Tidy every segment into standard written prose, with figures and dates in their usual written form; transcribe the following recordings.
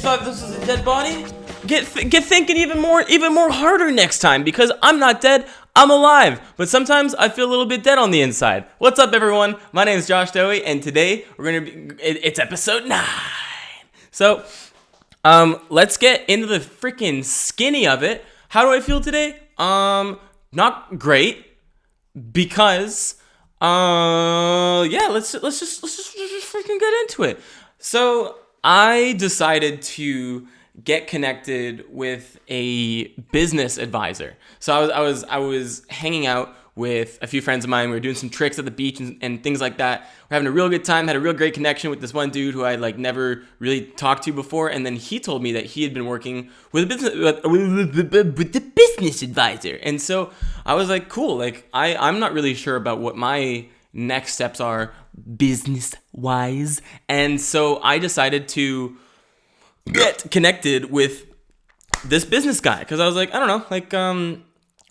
thought this was a dead body? Get thinking even more harder next time, because I'm not dead, I'm alive. But sometimes I feel a little bit dead on the inside. What's up, everyone? My name is Josh Dohy, and today it's episode 9. So, let's get into the freaking skinny of it. How do I feel today? Not great, because let's just freaking get into it. So I decided to get connected with a business advisor. So I was hanging out with a few friends of mine. We were doing some tricks at the beach and things like that. We're having a real good time, had a real great connection with this one dude who I never really talked to before. And then he told me that he had been working with the business advisor. And so I was like, cool. I'm not really sure about what my next steps are business wise. And so I decided to get connected with this business guy, because I was like, I don't know,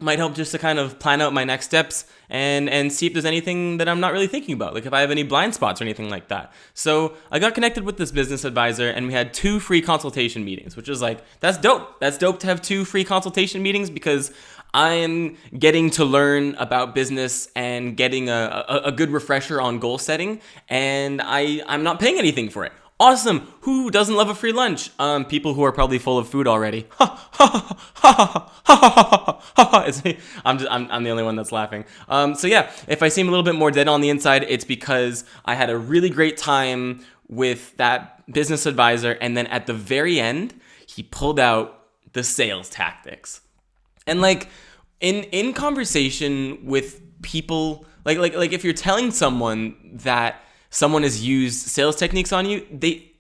might help just to kind of plan out my next steps and see if there's anything that I'm not really thinking about, like if I have any blind spots or anything like that. So I got connected with this business advisor, and we had 2 free consultation meetings, which is that's dope. That's dope to have 2 free consultation meetings, because I am getting to learn about business and getting a good refresher on goal setting, and I'm not paying anything for it. Awesome. Who doesn't love a free lunch? People who are probably full of food already. I'm the only one that's laughing. So yeah, if I seem a little bit more dead on the inside, it's because I had a really great time with that business advisor, and then at the very end, he pulled out the sales tactics. And in conversation with people, if you're telling someone that someone has used sales techniques on you,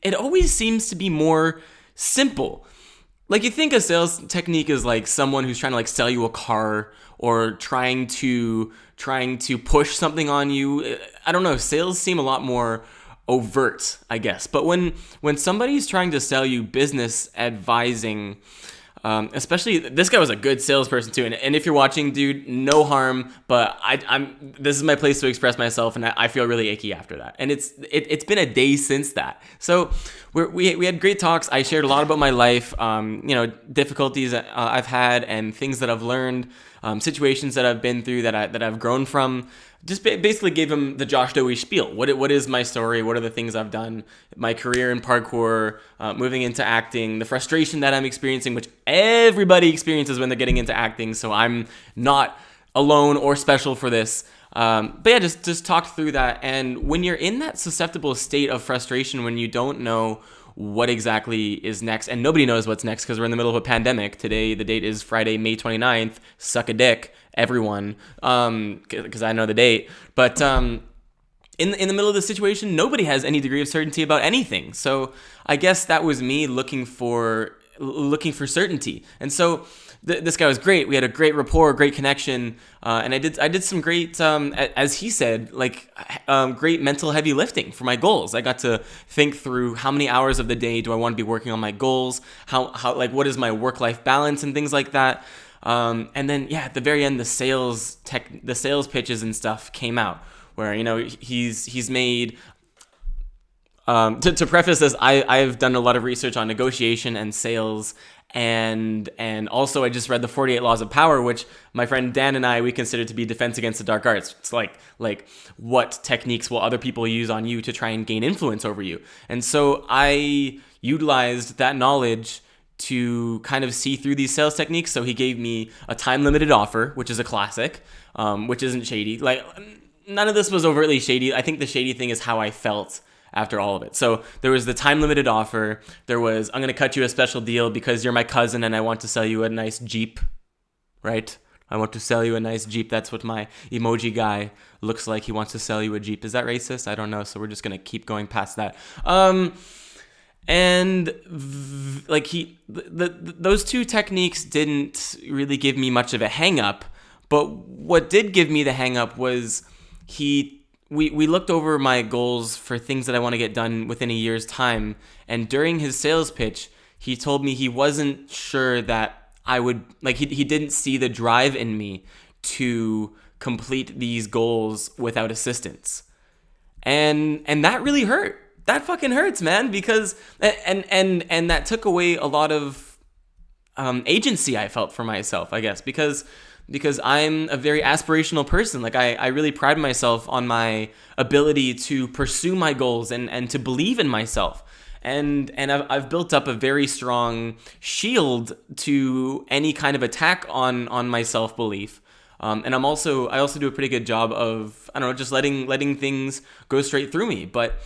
it always seems to be more simple. You think a sales technique is someone who's trying to sell you a car, or trying to push something on you. I don't know, sales seem a lot more overt, I guess. But when somebody's trying to sell you business advising, especially this guy was a good salesperson too, and if you're watching, dude, no harm, but this is my place to express myself, and I feel really icky after that. And it's been a day since that. So we had great talks. I shared a lot about my life, difficulties that I've had and things that I've learned, situations that I've been through that I've grown from. Just basically gave him the Josh Dohy spiel. What is my story? What are the things I've done? My career in parkour, moving into acting, the frustration that I'm experiencing, which everybody experiences when they're getting into acting. So I'm not alone or special for this. But yeah, just talk through that. And when you're in that susceptible state of frustration, when you don't know what exactly is next, and nobody knows what's next because we're in the middle of a pandemic. Today, the date is Friday, May 29th. Suck a dick, everyone, because I know the date. But in the middle of the situation, nobody has any degree of certainty about anything. So I guess that was me looking for certainty. And so this guy was great. We had a great rapport, great connection, and I did some great, as he said, great mental heavy lifting for my goals. I got to think through how many hours of the day do I want to be working on my goals, how what is my work-life balance and things like that. And then at the very end, the sales pitches and stuff came out, where he's made. To preface this, I've done a lot of research on negotiation and sales, and also I just read the 48 Laws of Power, which my friend Dan and we consider to be defense against the dark arts. It's like what techniques will other people use on you to try and gain influence over you. And so I utilized that knowledge to kind of see through these sales techniques. So he gave me a time-limited offer, which is a classic, which isn't shady. None of this was overtly shady. I think the shady thing is how I felt after all of it. So there was the time-limited offer. There was, I'm going to cut you a special deal because you're my cousin and I want to sell you a nice Jeep, right? I want to sell you a nice Jeep. That's what my emoji guy looks like. He wants to sell you a Jeep. Is that racist? I don't know. So we're just going to keep going past that. Those 2 techniques didn't really give me much of a hang up, but what did give me the hang up was we looked over my goals for things that I want to get done within a year's time, and during his sales pitch, he told me he wasn't sure that I would, he didn't see the drive in me to complete these goals without assistance. And that really hurt. that fucking hurts, man, because and that took away a lot of agency I felt for myself, I guess, because I'm a very aspirational person. Like I really pride myself on my ability to pursue my goals and to believe in myself. And I've built up a very strong shield to any kind of attack on my self-belief. And I also do a pretty good job of, I don't know, just letting things go straight through me. But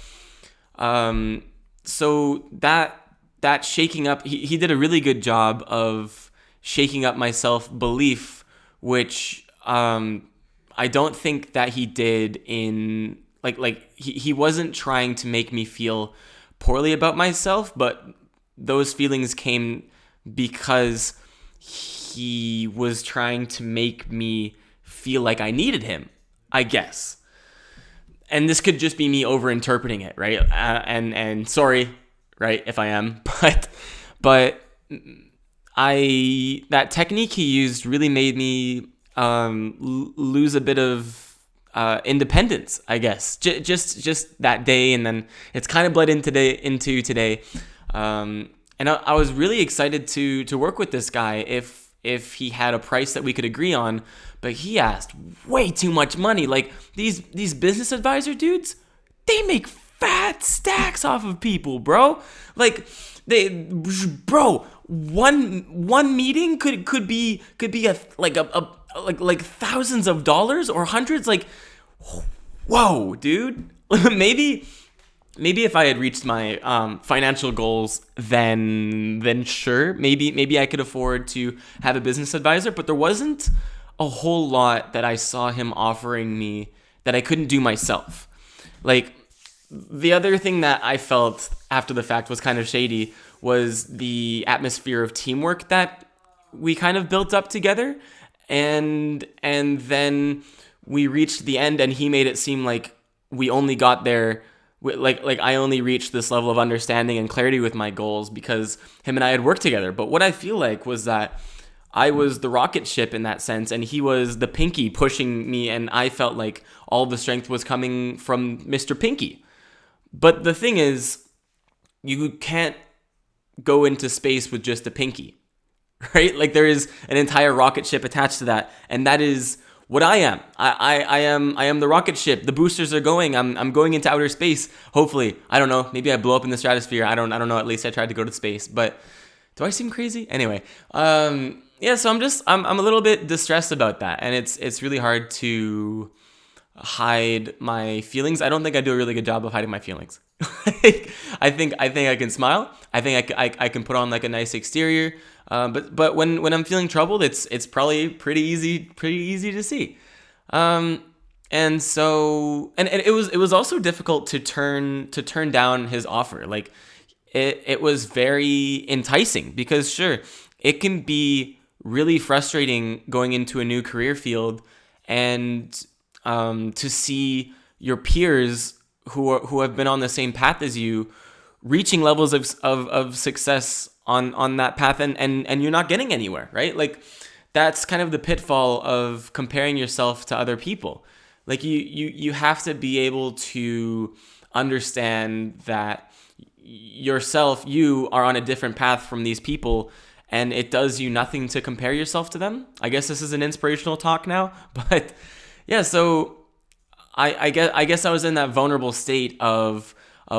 so that shaking up, he did a really good job of shaking up my self-belief, which I don't think that he did in like he wasn't trying to make me feel poorly about myself, but those feelings came because he was trying to make me feel like I needed him, I guess. And this could just be me overinterpreting it, right? And sorry, right, if I am, but that technique he used really made me lose a bit of independence, I guess. Just that day, and then it's kind of bled into today. And I was really excited to work with this guy if he had a price that we could agree on, but he asked way too much money. Like these business advisor dudes, they make fat stacks off of people, bro. Like one meeting could be like thousands of dollars or hundreds. Like, whoa, dude. maybe if I had reached my financial goals, then sure, maybe I could afford to have a business advisor. But there wasn't a whole lot that I saw him offering me that I couldn't do myself. Like, the other thing that I felt after the fact was kind of shady was the atmosphere of teamwork that we kind of built up together. And then we reached the end, and he made it seem like we only got there, like I only reached this level of understanding and clarity with my goals because him and I had worked together. But what I feel like was that I was the rocket ship in that sense, and he was the Pinky pushing me, and I felt like all the strength was coming from Mr. Pinky. But the thing is, you can't go into space with just a Pinky, right? Like there is an entire rocket ship attached to that, and that is what I am. I am the rocket ship. The boosters are going. I'm going into outer space. Hopefully, I don't know. Maybe I blow up in the stratosphere. I don't know. At least I tried to go to space. But do I seem crazy? Anyway, yeah. So I'm a little bit distressed about that, and it's really hard to hide my feelings. I don't think I do a really good job of hiding my feelings. I think I can smile. I think I can put on like a nice exterior. But when I'm feeling troubled, it's probably pretty easy to see. And so it was also difficult to turn down his offer. Like it was very enticing because sure, it can be really frustrating going into a new career field and to see your peers who have been on the same path as you reaching levels of success on that path and you're not getting anywhere, right? Like that's kind of the pitfall of comparing yourself to other people. Like you have to be able to understand that you are on a different path from these people, and it does you nothing to compare yourself to them. I guess this is an inspirational talk now, but yeah, so I guess I was in that vulnerable state of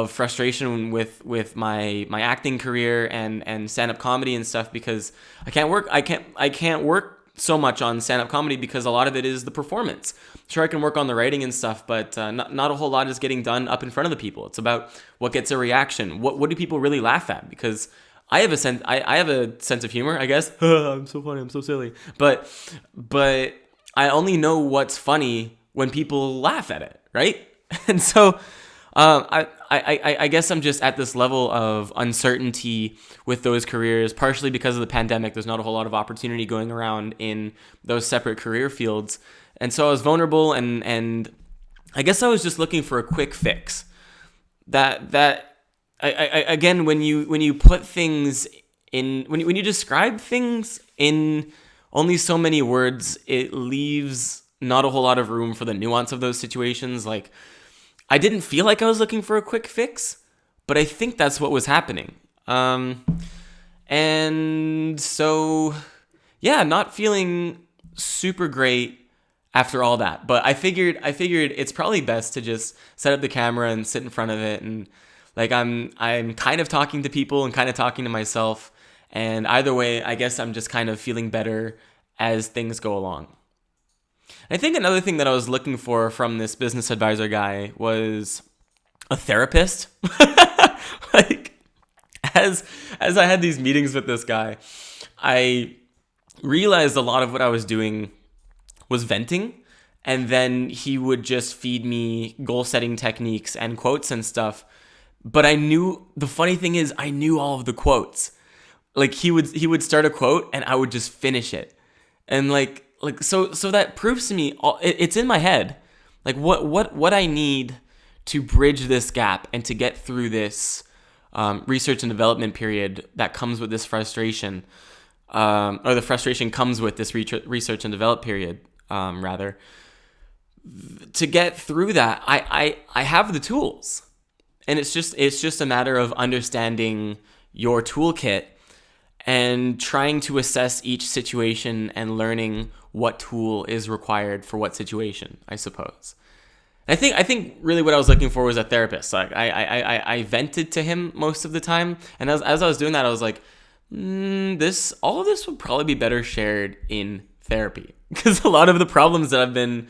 frustration with my acting career and stand-up comedy and stuff because I can't work so much on stand-up comedy because a lot of it is the performance. Sure, I can work on the writing and stuff, but not a whole lot is getting done up in front of the people. It's about what gets a reaction. What do people really laugh at? Because I have a sense of humor, I guess. I'm so funny. I'm so silly. But I only know what's funny when people laugh at it, right? And so I guess I'm just at this level of uncertainty with those careers, partially because of the pandemic. There's not a whole lot of opportunity going around in those separate career fields. And so I was vulnerable and I guess I was just looking for a quick fix. Again, when you put things in, when you describe things in only so many words, it leaves not a whole lot of room for the nuance of those situations. Like, I didn't feel like I was looking for a quick fix. but I think that's what was happening. And so, yeah, not feeling super great after all that. But I figured it's probably best to just set up the camera and sit in front of it, and like I'm kind of talking to people and kind of talking to myself. And either way, I guess I'm just kind of feeling better as things go along. I think another thing that I was looking for from this business advisor guy was a therapist. Like, as I had these meetings with this guy, I realized a lot of what I was doing was venting, and then he would just feed me goal setting techniques and quotes and stuff. But the funny thing is, I knew all of the quotes. Like, he would start a quote and I would just finish it. And so that proves to me, it's in my head. Like, what I need to bridge this gap and to get through this research and development period that comes with this frustration, or the frustration comes with this research and develop period, rather. To get through that, I have the tools, and it's just a matter of understanding your toolkit and trying to assess each situation and learning what tool is required for what situation, I suppose. I think really what I was looking for was a therapist. Like, I vented to him most of the time, and as I was doing that, I was like, all of this would probably be better shared in therapy, because a lot of the problems that I've been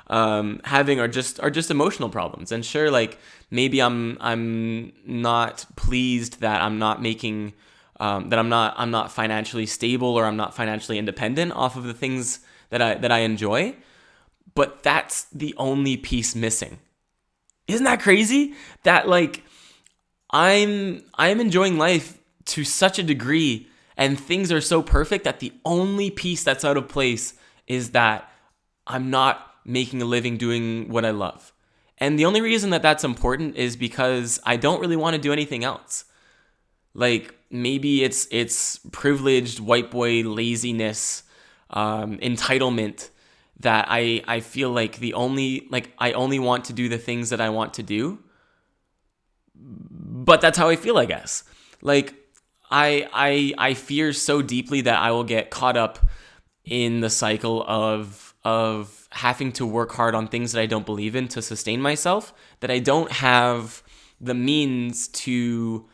having are just emotional problems. And sure, like, maybe I'm not pleased that I'm not making that I'm not financially stable, or I'm not financially independent off of the things that I enjoy. But that's the only piece missing. Isn't that crazy? That, like, I'm enjoying life to such a degree, and things are so perfect that the only piece that's out of place is that I'm not making a living doing what I love. And the only reason that that's important is because I don't really want to do anything else. Like, maybe it's privileged white boy laziness, entitlement, that I feel like I only want to do the things that I want to do. But that's how I feel, I guess. Like, I fear so deeply that I will get caught up in the cycle of having to work hard on things that I don't believe in to sustain myself, that I don't have the means to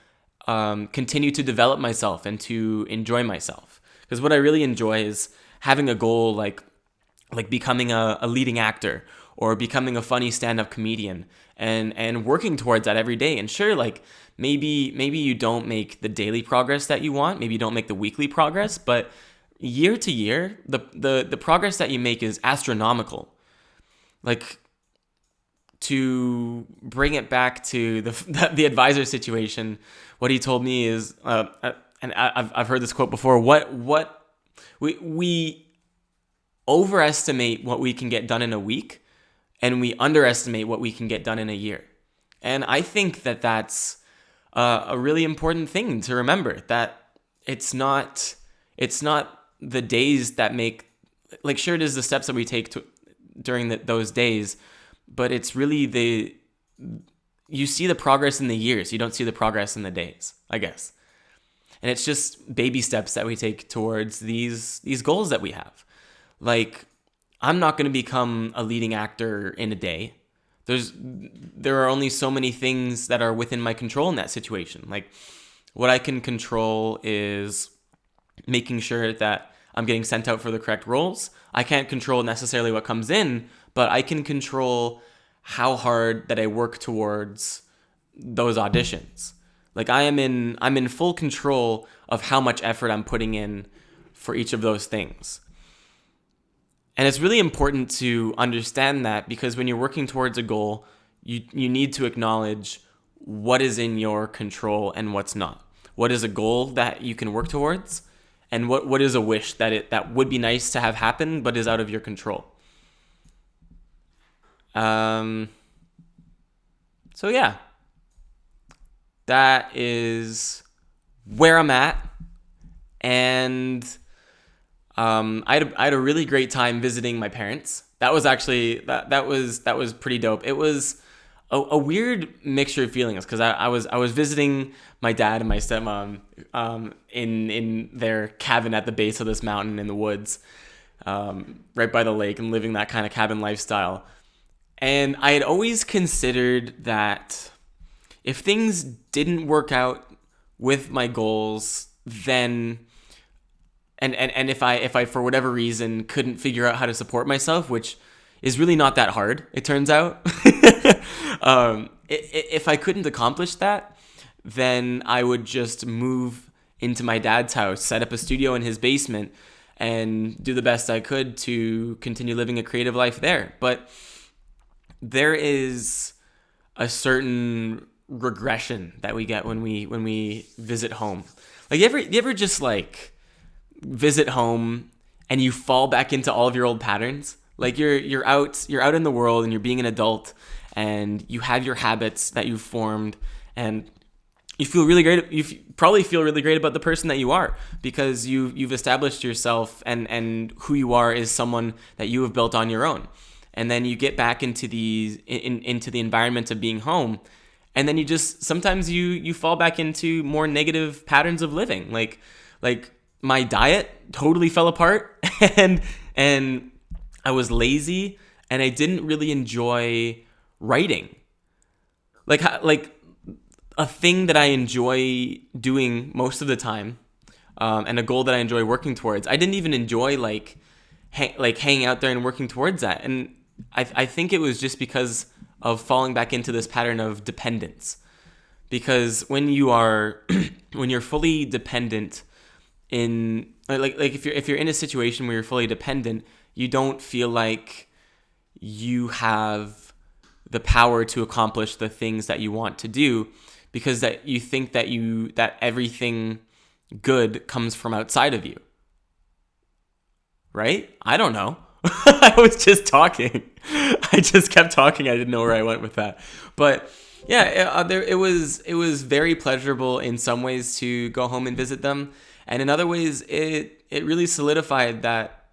continue to develop myself and to enjoy myself. Because what I really enjoy is having a goal like becoming a leading actor, or becoming a funny stand-up comedian, and working towards that every day. And sure, like, maybe you don't make the daily progress that you want, maybe you don't make the weekly progress, but year to year, the progress that you make is astronomical. Like, to bring it back to the advisor situation, what he told me is, and I've heard this quote before, what we overestimate what we can get done in a week, and we underestimate what we can get done in a year. And I think that that's a really important thing to remember, that it's not the days that make, like, sure, it is the steps that we take during those days, but it's really you see the progress in the years, you don't see the progress in the days, I guess. And it's just baby steps that we take towards these goals that we have. Like, I'm not going to become a leading actor in a day. There are only so many things that are within my control in that situation. Like, what I can control is making sure that I'm getting sent out for the correct roles. I can't control necessarily what comes in, but I can control how hard that I work towards those auditions. Like, I'm in full control of how much effort I'm putting in for each of those things. And it's really important to understand that, because when you're working towards a goal, you need to acknowledge what is in your control and what's not. What is a goal that you can work towards, and what is a wish that would be nice to have happen but is out of your control. So yeah, that is where I'm at, and I had a really great time visiting my parents. That was actually that was pretty dope. It was a weird mixture of feelings, because I was visiting my dad and my stepmom in their cabin at the base of this mountain in the woods, right by the lake, and living that kind of cabin lifestyle. And I had always considered that if things didn't work out with my goals, then and if I for whatever reason couldn't figure out how to support myself, which is really not that hard, it turns out. If I couldn't accomplish that, then I would just move into my dad's house, set up a studio in his basement, and do the best I could to continue living a creative life there. But there is a certain regression that we get when we visit home. Like, you ever just like visit home and you fall back into all of your old patterns? Like, you're out in the world and you're being an adult, and you have your habits that you've formed, and you feel really great. Probably feel really great about the person that you are, because you've established yourself, and who you are is someone that you have built on your own. And then you get back into the environment of being home, and then you just sometimes you fall back into more negative patterns of living. Like my diet totally fell apart, and I was lazy, and I didn't really enjoy writing. Like a thing that I enjoy doing most of the time, and a goal that I enjoy working towards. I didn't even enjoy hanging out there and working towards that. And I think it was just because of falling back into this pattern of dependence. Because when you're fully dependent in if you're in a situation where you're fully dependent, you don't feel like you have the power to accomplish the things that you want to do, because that you think that everything good comes from outside of you. Right? I don't know. I was just talking. I just kept talking. I didn't know where I went with that. But yeah, it was very pleasurable in some ways to go home and visit them, and in other ways it really solidified that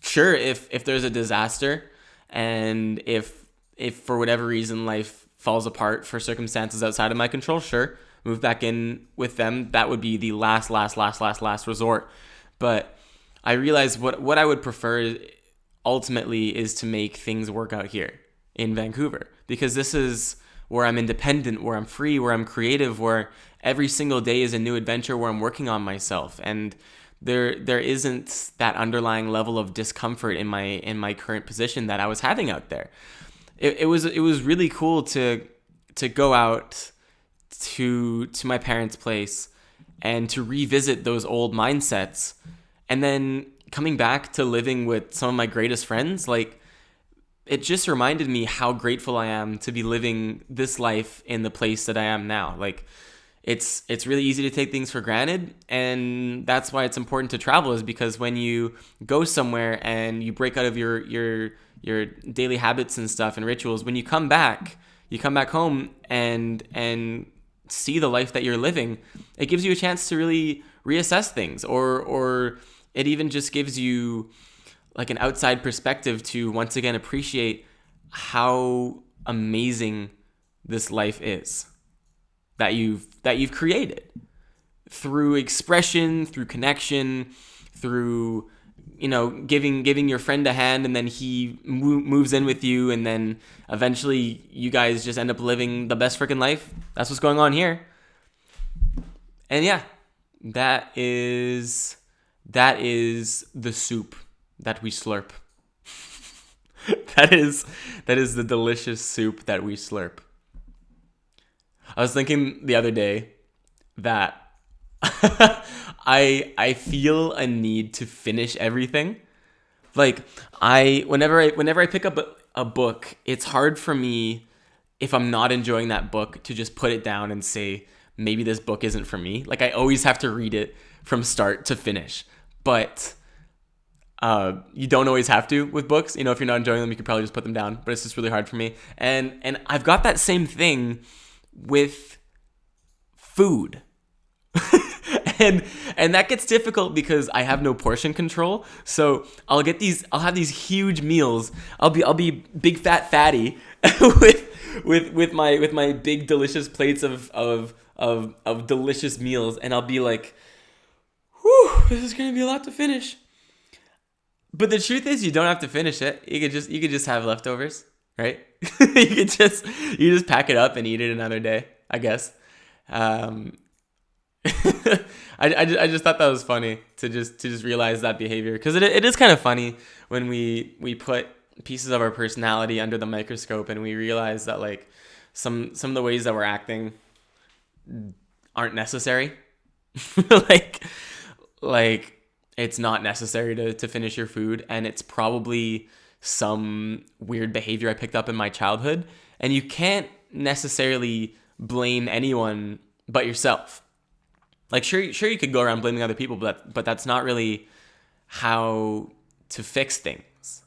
sure, if there's a disaster, and if for whatever reason life falls apart for circumstances outside of my control, sure, move back in with them. That would be the last resort. But I realized what I would prefer ultimately is to make things work out here in Vancouver, because this is where I'm independent, where I'm free, where I'm creative, where every single day is a new adventure, where I'm working on myself, and there isn't that underlying level of discomfort in my current position that I was having out there. It was really cool to go out to my parents' place and to revisit those old mindsets, and then coming back to living with some of my greatest friends. Like, it just reminded me how grateful I am to be living this life in the place that I am now. Like, it's really easy to take things for granted, and that's why it's important to travel, is because when you go somewhere and you break out of your daily habits and stuff and rituals, when you come back home and see the life that you're living, it gives you a chance to really reassess things, or it even just gives you like an outside perspective to once again appreciate how amazing this life is that you've created through expression, through connection, through giving your friend a hand, and then he moves in with you, and then eventually you guys just end up living the best freaking life. That's what's going on here. And yeah, that is the soup that we slurp. that is the delicious soup that we slurp. I was thinking the other day that I feel a need to finish everything. Like, whenever I pick up a book, it's hard for me, if I'm not enjoying that book, to just put it down and say, maybe this book isn't for me. Like, I always have to read it from start to finish. But you don't always have to with books. If you're not enjoying them, you could probably just put them down. But it's just really hard for me. And I've got that same thing with food. and that gets difficult because I have no portion control. So I'll have these huge meals. I'll be big fat fatty with my big delicious plates of delicious meals, and I'll be like, whew, this is gonna be a lot to finish. But the truth is, you don't have to finish it. You could just have leftovers, right? you just pack it up and eat it another day, I guess. I just thought that was funny to just realize that behavior, because it is kind of funny when we put pieces of our personality under the microscope and we realize that like some of the ways that we're acting aren't necessary. like it's not necessary to finish your food, and it's probably some weird behavior I picked up in my childhood, and you can't necessarily blame anyone but yourself. Like sure you could go around blaming other people, but that's not really how to fix things.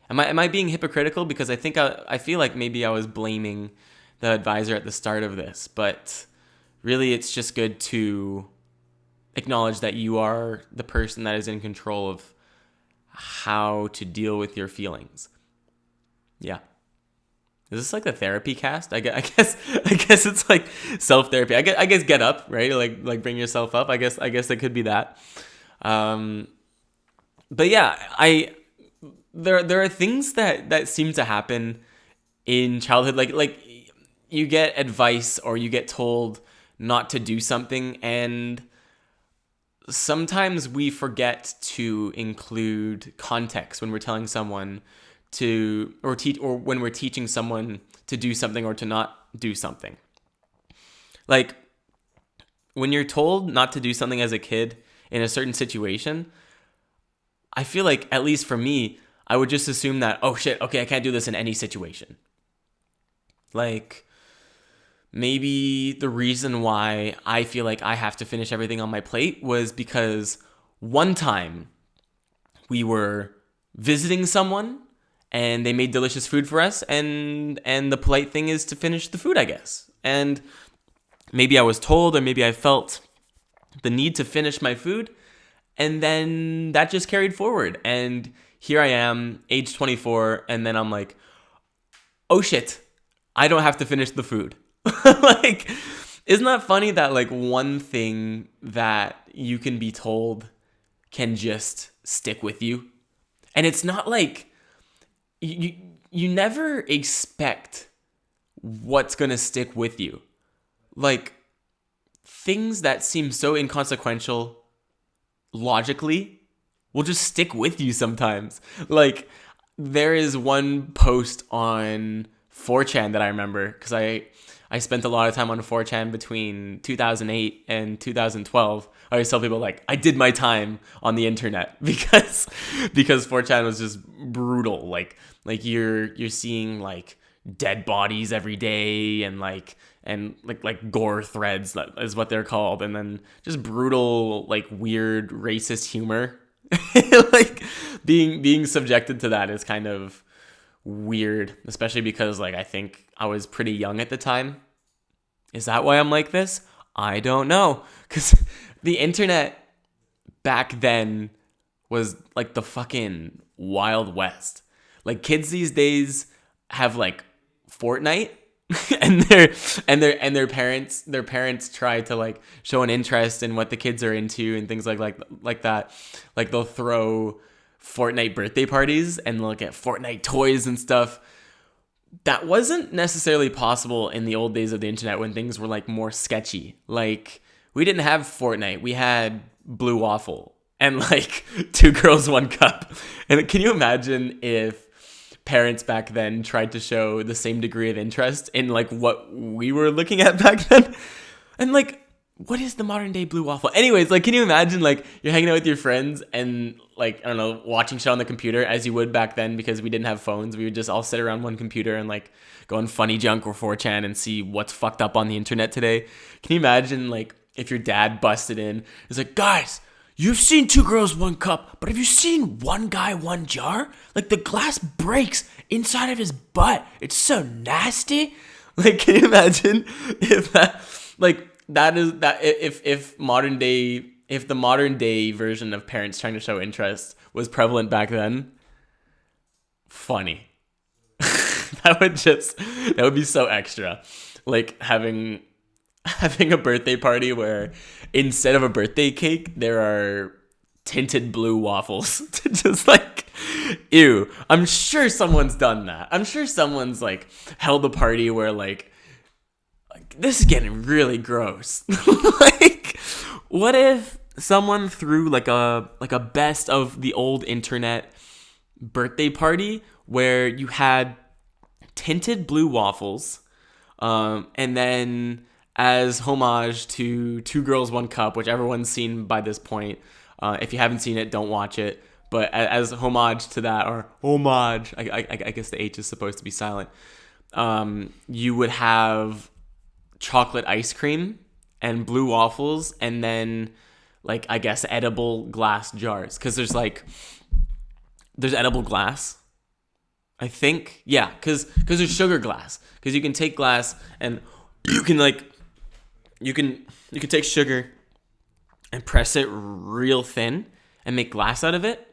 Am I being hypocritical? Because I think I feel like maybe I was blaming the advisor at the start of this, but really it's just good to acknowledge that you are the person that is in control of how to deal with your feelings. Yeah. Is this like the therapy cast? I guess it's like self-therapy. I guess get up, right? Like bring yourself up. I guess it could be that. But yeah, there are things that seem to happen in childhood. Like you get advice or you get told not to do something, and sometimes we forget to include context when we're telling someone to, or when we're teaching someone to do something or to not do something. Like when you're told not to do something as a kid in a certain situation, I feel like, at least for me, I would just assume that, oh shit, okay, I can't do this in any situation. Like maybe the reason why I feel like I have to finish everything on my plate was because one time we were visiting someone and they made delicious food for us, and the polite thing is to finish the food, I guess. And maybe I was told, or maybe I felt the need to finish my food, and then that just carried forward. And here I am, age 24, and then I'm like, oh shit, I don't have to finish the food. Like, isn't that funny that like one thing that you can be told can just stick with you? And it's not like you never expect what's gonna stick with you. Like things that seem so inconsequential logically will just stick with you sometimes. Like there is one post on 4chan that I remember, because I spent a lot of time on 4chan between 2008 and 2012. I always tell people like I did my time on the internet because 4chan was just brutal. Like you're seeing like dead bodies every day, and like gore threads, that is what they're called, and then just brutal, like weird racist humor. Like being subjected to that is kind of weird, especially because like I think I was pretty young at the time. Is that why I'm like this? I don't know, because the internet back then was like the fucking Wild West. Like kids these days have like Fortnite and their parents try to like show an interest in what the kids are into and things like that. Like they'll throw Fortnite birthday parties and they'll get Fortnite toys and stuff. That wasn't necessarily possible in the old days of the internet when things were like more sketchy. Like we didn't have Fortnite, we had Blue Waffle and like 2 Girls 1 Cup. And can you imagine if parents back then tried to show the same degree of interest in like what we were looking at back then? And like, what is the modern day Blue Waffle? Anyways, like, can you imagine like you're hanging out with your friends and like, I don't know, watching shit on the computer as you would back then, because we didn't have phones. We would just all sit around one computer and like go on Funny Junk or 4chan and see what's fucked up on the internet today. Can you imagine like if your dad busted in, it's like, guys, you've seen 2 Girls 1 Cup, but have you seen One Guy 1 Jar? Like the glass breaks inside of his butt. It's so nasty. Like, can you imagine if that, like, that is that if if the modern day version of parents trying to show interest was prevalent back then, funny. That would be so extra. Like having a birthday party where instead of a birthday cake there are tinted blue waffles. Just like, ew. I'm sure someone's done that. I'm sure someone's like held a party where like this is getting really gross. Like, what if someone threw like a best of the old internet birthday party where you had tinted blue waffles, and then as homage to Two Girls, One Cup, which everyone's seen by this point. If you haven't seen it, don't watch it. But as homage to that, or homage, I guess the H is supposed to be silent, you would have chocolate ice cream and blue waffles, and then, like, I guess edible glass jars. Because there's edible glass. I think, yeah, because there's sugar glass. Because you can take glass and you can take sugar and press it real thin and make glass out of it.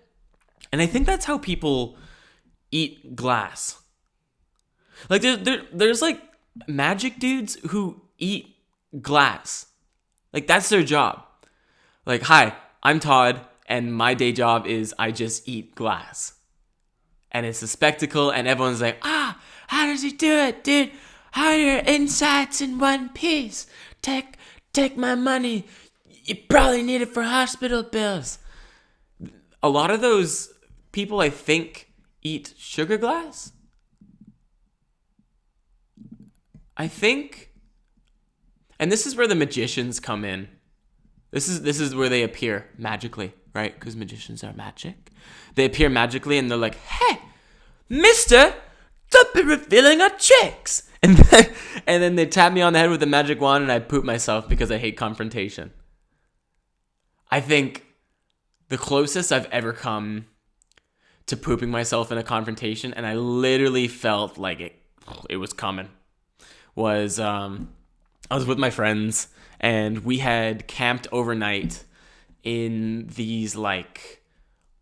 And I think that's how people eat glass. Like there's like magic dudes who eat glass. Like that's their job. Like, hi, I'm Todd, and my day job is I just eat glass. And it's a spectacle, and everyone's like, how does he do it, dude? How are your insides in one piece? Take my money. You probably need it for hospital bills. A lot of those people, I think, eat sugar glass. I think. And this is where the magicians come in. This is where they appear magically, right? Because magicians are magic. They appear magically and they're like, hey, mister, don't be revealing our tricks. And then they tap me on the head with a magic wand and I poop myself because I hate confrontation. I think the closest I've ever come to pooping myself in a confrontation, and I literally felt like it was coming, was I was with my friends and we had camped overnight in these like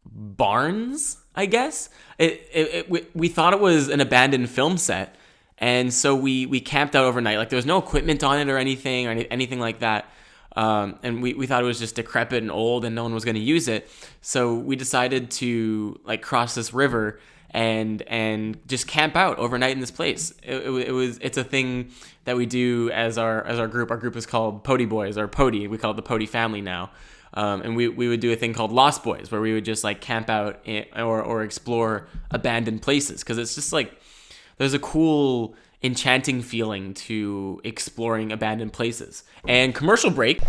barns, I guess. We thought it was an abandoned film set, and so we camped out overnight. Like there was no equipment on it or anything like that. And we thought it was just decrepit and old and no one was going to use it. So we decided to like cross this river and just camp out overnight in this place. It's a thing that we do as our group. Our group is called Pody Boys, or Pody. We call it the Pody family now. And we would do a thing called Lost Boys, where we would just like camp out or explore abandoned places. Cause it's just like, there's a cool enchanting feeling to exploring abandoned places. And commercial break.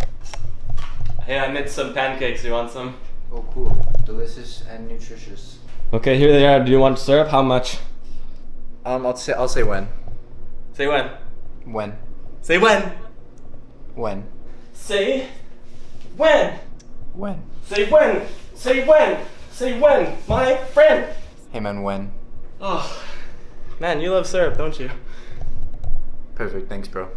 Hey, I made some pancakes. You want some? Oh, cool. Delicious and nutritious. Okay, here they are. Do you want syrup? How much? I'll say when. Say when. When. Say when. When. Say when. When. Say when. Say when. Say when, my friend. Hey man, when. Oh, man, you love syrup, don't you? Perfect, thanks bro.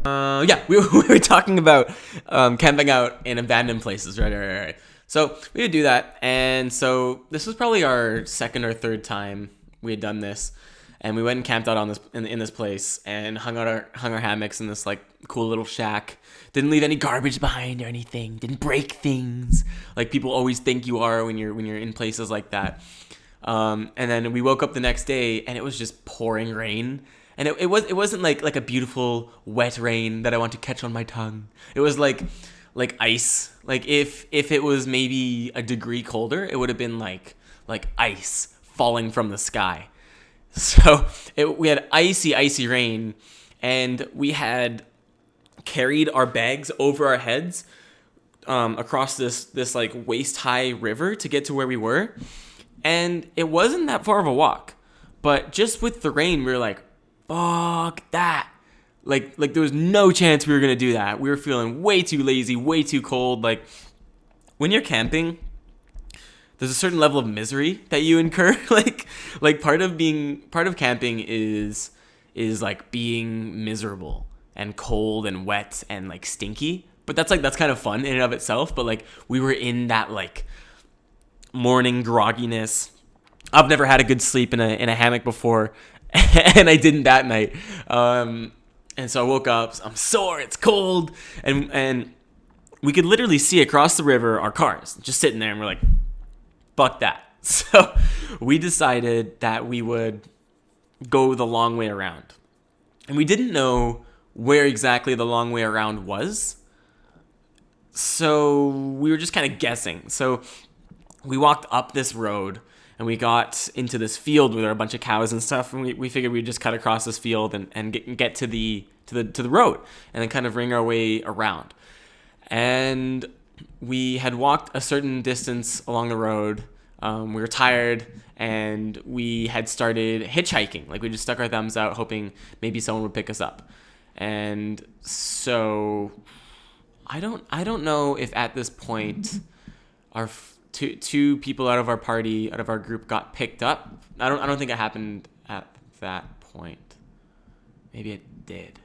Yeah, we were talking about camping out in abandoned places, right. So we would do that, and so this was probably our second or third time we had done this, and we went and camped out on this in this place and hung our hammocks in this like cool little shack. Didn't leave any garbage behind or anything. Didn't break things like people always think you are when you're in places like that. And then we woke up the next day and it was just pouring rain. And it wasn't like a beautiful wet rain that I want to catch on my tongue. It was like ice. Like if it was maybe a degree colder, it would have been like ice falling from the sky. So we had icy rain, and we had carried our bags over our heads across this like waist high river to get to where we were. And it wasn't that far of a walk, but just with the rain, we were like, fuck that. Like there was no chance we were going to do that. We were feeling way too lazy, way too cold. Like when you're camping, there's a certain level of misery that you incur. like part of camping is is like being miserable and cold and wet and like stinky. But that's kind of fun in and of itself. But like we were in that like morning grogginess. I've never had a good sleep in a hammock before, and I didn't that night. And so I woke up. I'm sore. It's cold, and we could literally see across the river our cars just sitting there, and we're like, "Fuck that." So we decided that we would go the long way around, and we didn't know where exactly the long way around was. So we were just kind of guessing. So we walked up this road and we got into this field where there were a bunch of cows and stuff. And we figured we'd just cut across this field and get to the road and then kind of ring our way around. And we had walked a certain distance along the road. We were tired and we had started hitchhiking. Like we just stuck our thumbs out hoping maybe someone would pick us up. And so I don't know if at this point our two people out of our party, out of our group, got picked up. I don't think it happened at that point. Maybe it did.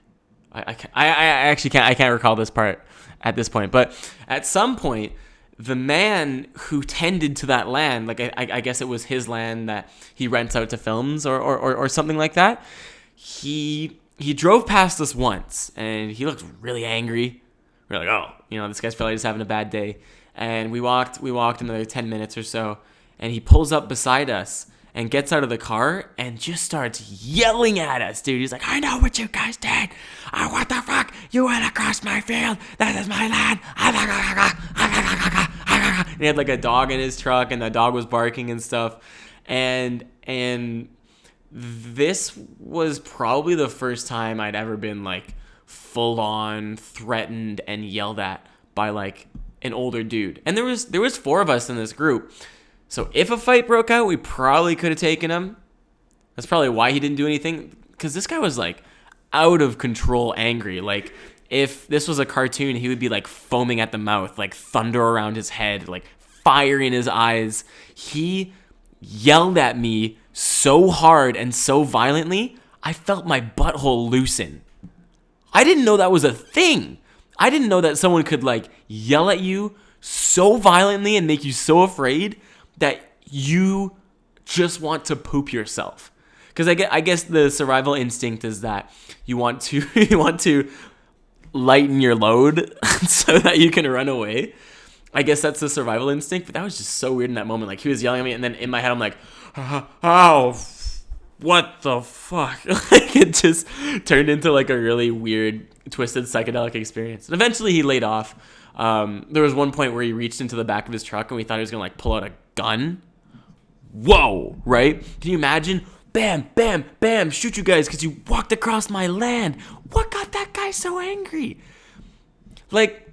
I actually can't recall this part at this point. But at some point, the man who tended to that land, like I guess it was his land that he rents out to films or something like that. He drove past us once and he looked really angry. We're like, oh, this guy's probably just having a bad day. And we walked another 10 minutes or so, and he pulls up beside us and gets out of the car and just starts yelling at us, dude. He's like, I know what you guys did. Oh, what the fuck? You went across my field. That is my land. And he had like a dog in his truck, and the dog was barking and stuff. And this was probably the first time I'd ever been like full on threatened and yelled at by like an older dude. And there was 4 of us in this group. So if a fight broke out, we probably could have taken him. That's probably why he didn't do anything, because this guy was like out of control angry. Like if this was a cartoon, he would be like foaming at the mouth, like thunder around his head, like fire in his eyes. He yelled at me so hard and so violently, I felt my butthole loosen. I didn't know that was a thing. I didn't know that someone could like yell at you so violently and make you so afraid that you just want to poop yourself. Because I guess the survival instinct is that you want to lighten your load so that you can run away. I guess that's the survival instinct. But that was just so weird in that moment. Like he was yelling at me, and then in my head I'm like, oh, what the fuck? Like it just turned into like a really weird, twisted psychedelic experience. And eventually he laid off. There was one point where he reached into the back of his truck and we thought he was gonna like pull out a gun. Whoa, right? Can you imagine? Bam, bam, bam, shoot you guys because you walked across my land. What got that guy so angry? Like,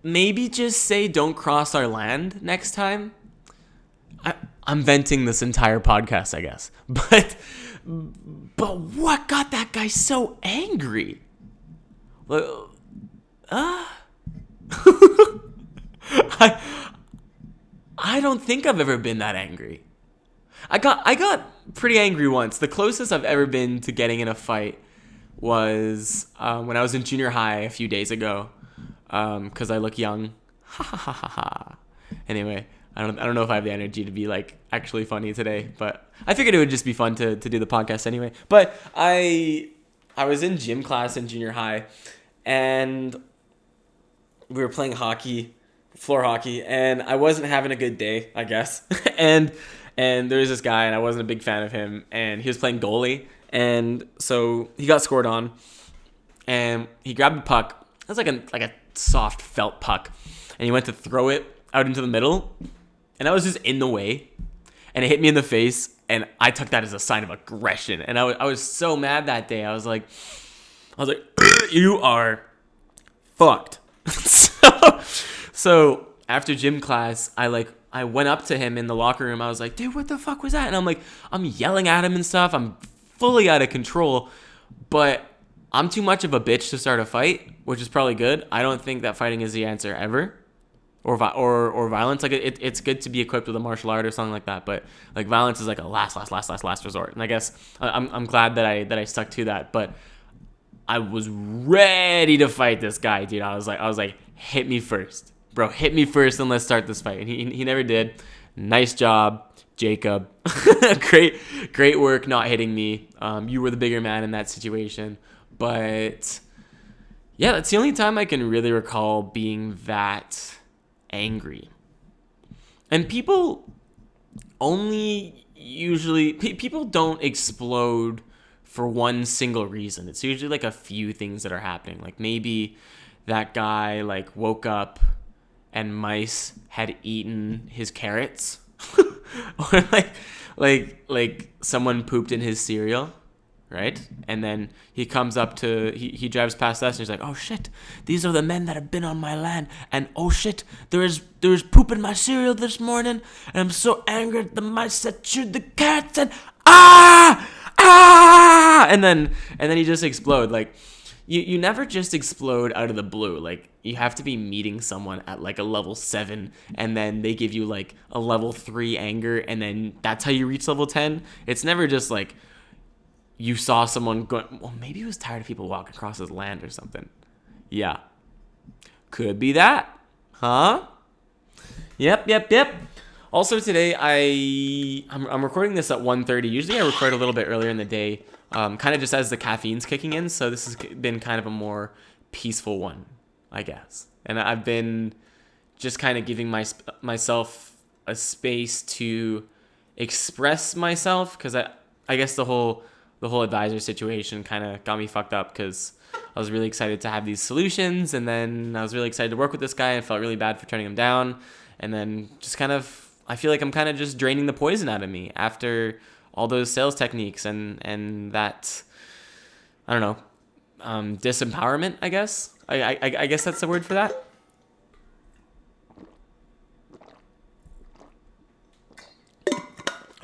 maybe just say don't cross our land next time. I'm venting this entire podcast, I guess. But what got that guy so angry? I don't think I've ever been that angry. I got pretty angry once. The closest I've ever been to getting in a fight was when I was in junior high a few days ago. Because I look young. Anyway, I don't know if I have the energy to be like actually funny today, but I figured it would just be fun to do the podcast anyway. But I was in gym class in junior high, and we were playing hockey, floor hockey, and I wasn't having a good day, I guess. and there was this guy, and I wasn't a big fan of him, and he was playing goalie, and so he got scored on, and he grabbed the puck. It was like a soft felt puck, and he went to throw it out into the middle, and I was just in the way, and it hit me in the face, and I took that as a sign of aggression, and I was so mad that day. I was like, you are fucked. So after gym class, I went up to him in the locker room. I was like, dude, what the fuck was that? And I'm yelling at him and stuff. I'm fully out of control, but I'm too much of a bitch to start a fight, which is probably good. I don't think that fighting is the answer ever. or violence. Like it's good to be equipped with a martial art or something like that, but like violence is like a last resort. And I guess I'm glad that I stuck to that. But I was ready to fight this guy, dude. I was like, hit me first, bro. Hit me first, and let's start this fight. And he never did. Nice job, Jacob. great work not hitting me. You were the bigger man in that situation, but yeah, that's the only time I can really recall being that angry. And people don't explode for one single reason. It's usually like a few things that are happening. Like maybe that guy like woke up and mice had eaten his carrots, or like someone pooped in his cereal, right? And then he comes up to he drives past us and he's like, oh shit, these are the men that have been on my land, and oh shit, there is poop in my cereal this morning, and I'm so angry at the mice that chewed the carrots, and and then you just explode. Like you never just explode out of the blue. Like you have to be meeting someone at like a level 7, and then they give you like a level 3 anger, and then that's how you reach level 10. It's never just like you saw someone going, well, maybe he was tired of people walking across his land or something. Yeah, could be that, huh? Yep. Also today, I'm recording this at 1:30. Usually I record a little bit earlier in the day, kind of just as the caffeine's kicking in. So this has been kind of a more peaceful one, I guess. And I've been just kind of giving myself a space to express myself, because I guess the whole advisor situation kind of got me fucked up, because I was really excited to have these solutions, and then I was really excited to work with this guy and felt really bad for turning him down. And then just kind of, I feel like I'm kind of just draining the poison out of me after all those sales techniques and that, I don't know, disempowerment, I guess. I guess that's the word for that.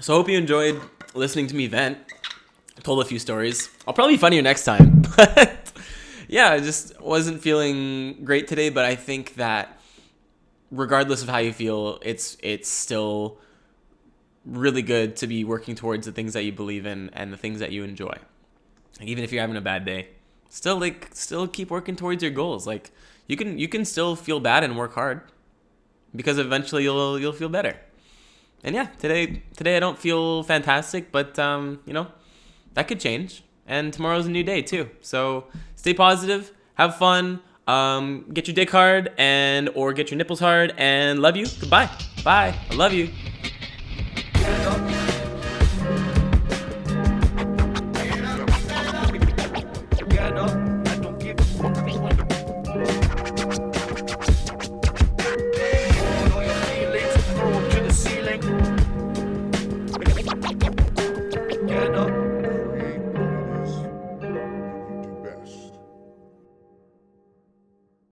So I hope you enjoyed listening to me vent. I told a few stories. I'll probably be funnier next time. But yeah, I just wasn't feeling great today, but I think that regardless of how you feel, it's still really good to be working towards the things that you believe in and the things that you enjoy. Like, even if you're having a bad day, still keep working towards your goals. Like you can still feel bad and work hard, because eventually you'll feel better. And yeah, today I don't feel fantastic, but that could change. And tomorrow's a new day too. So stay positive, have fun, get your dick hard or get your nipples hard, and love you. Goodbye. Bye. I love you. Get up.